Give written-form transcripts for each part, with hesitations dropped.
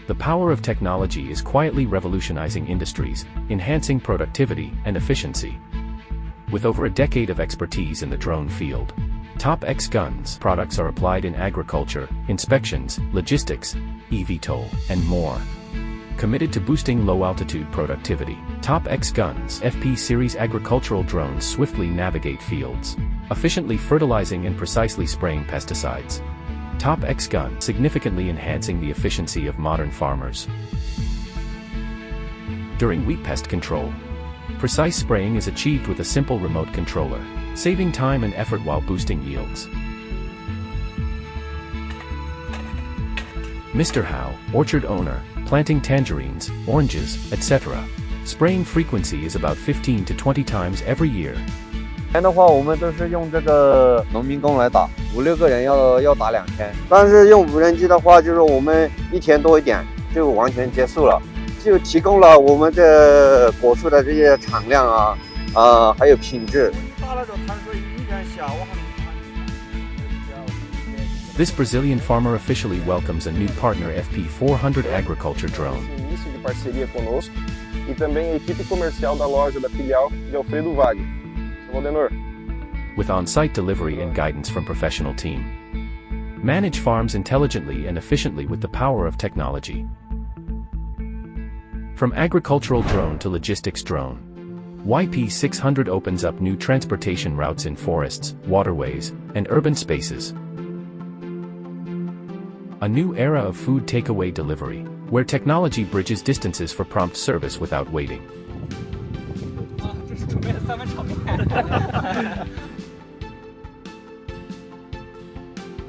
The power of technology is quietly revolutionizing industries, enhancing productivity and efficiency. With over a decade of expertise in the drone field, Topxgun's products are applied in agriculture, inspections, logistics, eVtol, and more. Committed to boosting low-altitude productivity, Topxgun's FP series agricultural drones swiftly navigate fields, efficiently fertilizing and precisely spraying pesticides. Topxgun significantly enhancing the efficiency of modern farmers. During wheat pest control, precise spraying is achieved with a simple remote controller, saving time and effort while boosting yields. Mr. Howe, orchard owner, planting tangerines, oranges, etc. Spraying frequency is about 15 to 20 times every year. 以前的话，我们都是用这个农民工来打，5、6个人要打2天。但是用无人机的话，就是我们1天多一点就完全结束了，就提供了我们这果树的这些产量还有品质。 This Brazilian farmer officially welcomes a new partner FP400 agriculture drone. Início de parceria conosco e também a equipe comercial da loja da filial de Alfredo Wagner. With on-site delivery and guidance from professional team. Manage farms intelligently and efficiently with the power of technology. From agricultural drone to logistics drone, YP600 opens up new transportation routes in forests, waterways, and urban spaces. A new era of food takeaway delivery, where technology bridges distances for prompt service without waiting.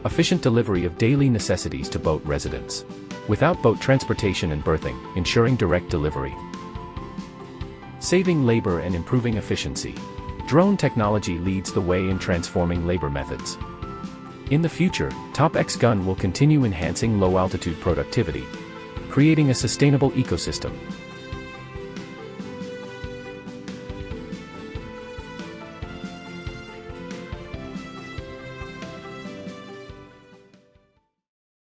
Efficient delivery of daily necessities to boat residents, without boat transportation and berthing, ensuring direct delivery. Saving labor and improving efficiency. Drone technology leads the way in transforming labor methods. In the future, Topxgun will continue enhancing low-altitude productivity, creating a sustainable ecosystem.